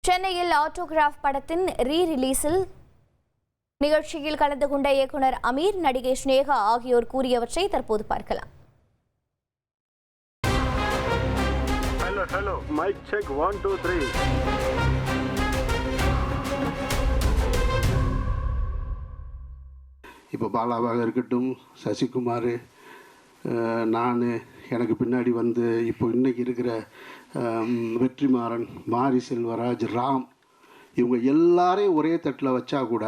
சென்னையில் ஆட்டோகிராஃப் படத்தின் ரீ-ரிலீஸில் நிகழ்ச்சியில் கலந்து கொண்ட இயக்குனர் அமீர், நடிகை ஸ்னேகா ஆகியோர் கூறியவற்றை தற்போது பார்க்கலாம். Hello, mic check 1 2 3. இப்போ பாலாவாக இருக்கட்டும், சசிகுமார், நான், எனக்கு பின்னாடி வந்து இப்போ இன்றைக்கி இருக்கிற வெற்றிமாறன், மாரி செல்வராஜ், ராம், இவங்க எல்லாரையும் ஒரே தட்டில் வச்சா கூட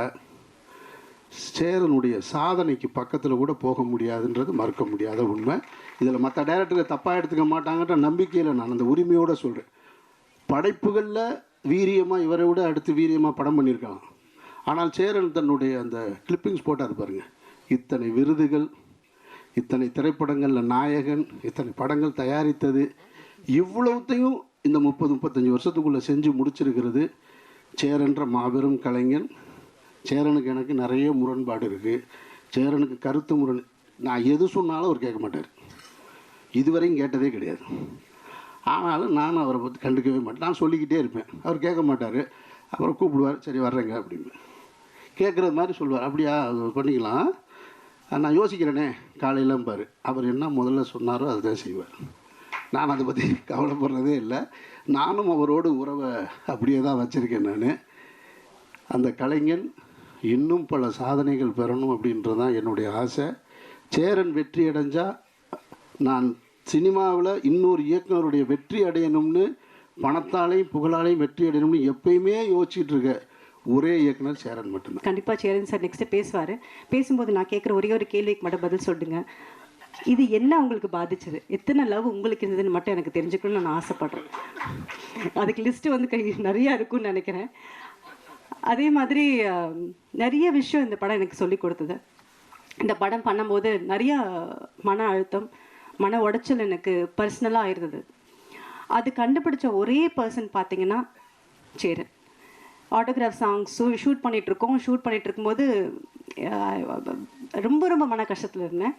சேரனுடைய சாதனைக்கு பக்கத்தில் கூட போக முடியாதுன்றது மறுக்க முடியாத உண்மை. இதில் மற்ற டைரக்டர்கள் தப்பாக எடுத்துக்க மாட்டாங்கன்ற நம்பிக்கையில் நான் அந்த உரிமையோடு சொல்கிறேன். படைப்புகளில் வீரியமாக இவரை விட அடுத்து வீரியமாக படம் பண்ணியிருக்கலாம். ஆனால் சேரன் தன்னுடைய அந்த கிளிப்பிங்ஸ் போட்டார் பாருங்கள். இத்தனை விருதுகள், இத்தனை திரைப்படங்களில் நாயகன், இத்தனை படங்கள் தயாரித்தது, இவ்வளவுத்தையும் இந்த 30-35 வருஷத்துக்குள்ளே செஞ்சு முடிச்சிருக்கிறது சேரன்ற மாபெரும் கலைஞன். சேரனுக்கு எனக்கு நிறைய முரண்பாடு இருக்குது. சேரனுக்கு கருத்து முரண், நான் எது சொன்னாலும் அவர் கேட்க மாட்டார். இதுவரையும் கேட்டதே கிடையாது. ஆனாலும் நான் அவரை பற்றி கண்டுக்கவே மாட்டேன். நான் சொல்லிக்கிட்டே இருப்பேன், அவர் கேட்க மாட்டார். அப்புறம் கூப்பிடுவார், சரி வர்றேங்க அப்படின்னு கேட்குறது மாதிரி சொல்லுவார். அப்படியா, அது பண்ணிக்கலாம், நான் யோசிக்கிறேனே காலையிலம்பார். அவர் என்ன முதல்ல சொன்னாரோ அதுதான் செய்வார். நான் அதை பற்றி கவலைப்படுறதே இல்லை. நானும் அவரோடு உறவை அப்படியே தான் வச்சுருக்கேன். நான் அந்த கலைஞன் இன்னும் பல சாதனைகள் பெறணும் அப்படின்றது தான் என்னுடைய ஆசை. சேரன் வெற்றி அடைஞ்சால் நான் சினிமாவில் இன்னொரு இயக்குனருடைய வெற்றி அடையணும்னு, பணத்தாலையும் புகழாலையும் வெற்றி அடையணும்னு எப்பயுமே யோசிச்சுட்டு இருக்க ஒரே இயக்குனர் சேரன் மட்டும்தான். கண்டிப்பாக சேரன் சார் நெக்ஸ்ட்டு பேசுவார். பேசும்போது நான் கேட்குற ஒரே ஒரு கேள்விக்கு மட்டும் பதில் சொல்லுங்க. இது என்ன உங்களுக்கு பாதிச்சது, எத்தனை லவ் உங்களுக்கு இருந்ததுன்னு மட்டும் எனக்கு தெரிஞ்சுக்கணும்னு நான் ஆசைப்பட்றேன். அதுக்கு லிஸ்ட்டு வந்து நிறையா இருக்குன்னு நினைக்கிறேன். அதே மாதிரி நிறைய விஷயம் இந்த படம் எனக்கு சொல்லி கொடுத்தது. இந்த படம் பண்ணும்போது நிறையா மன அழுத்தம், மன உடைச்சல் எனக்கு பர்சனலாக இருந்தது. அது கண்டுபிடிச்ச ஒரே பர்சன் பார்த்தீங்கன்னா சேரன். ஆட்டோகிராஃப் சாங்ஸ் ஷூட் பண்ணிகிட்ருக்கோம். ஷூட் பண்ணிகிட்டு இருக்கும்போது ரொம்ப மன கஷ்டத்தில் இருந்தேன்.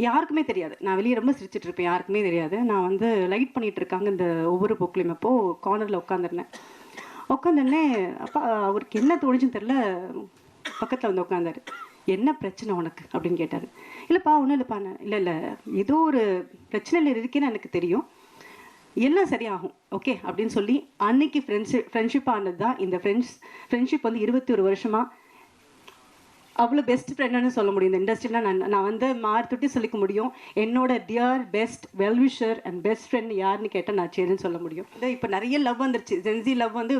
யாருக்குமே தெரியாது, நான் வெளியே ரொம்ப சிரிச்சிட்ருப்பேன், யாருக்குமே தெரியாது. நான் வந்து லைட் பண்ணிகிட்டு இருக்காங்க இந்த ஒவ்வொரு புக்லையும். அப்போது கார்னரில் உட்காந்துருந்தேன். அப்போ அவருக்கு என்ன தோணுச்சுன்னு தெரில, பக்கத்தில் வந்து உட்காந்தார். என்ன பிரச்சனை உனக்கு அப்படின்னு கேட்டார். இல்லைப்பா ஒன்றும் இல்லைப்பா, இல்லை ஏதோ ஒரு பிரச்சனையில் இருக்கேன்னு எனக்கு தெரியும், எல்லாம் சரியாகும் ஓகே அப்படின்னு சொல்லி அன்னைக்கு ஃப்ரெண்ட்ஷிப் ஆனது தான். இந்த ஃப்ரெண்ட்ஷிப் வந்து 21 வருஷமாக அவ்வளோ பெஸ்ட் ஃப்ரெண்டுன்னு சொல்ல முடியும். இந்த இண்டஸ்ட்ரியில் நான் வந்து தொட்டி சொல்லிக்க முடியும். என்னோட dear best well-wisher and best friend யாருன்னு கேட்டால் நான் சேருன்னு சொல்ல முடியும். இப்போ நிறைய லவ் வந்துருச்சு. ஜென்சி லவ் வந்து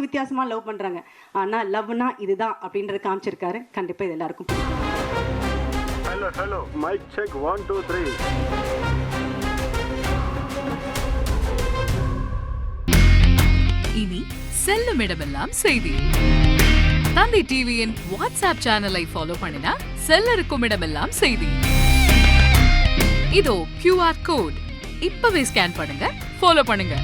வித்தியாசமாக லவ் பண்ணுறாங்க. ஆனால் லவ்னா இதுதான் அப்படின்றத காமிச்சிருக்காரு. கண்டிப்பாக இது எல்லாருக்கும் பிடிக்கும். Hello, mic check 1 2 3. இனி செல்லும் இடமெல்லாம் செய்தி. தந்தி டிவியின் வாட்ஸ்அப் சேனலை ஃபாலோ பண்ணினா செல்ல இருக்கும் இடமெல்லாம் செய்தி. இதோ QR கோட், இப்பவே ஸ்கேன் பண்ணுங்க, ஃபாலோ பண்ணுங்க.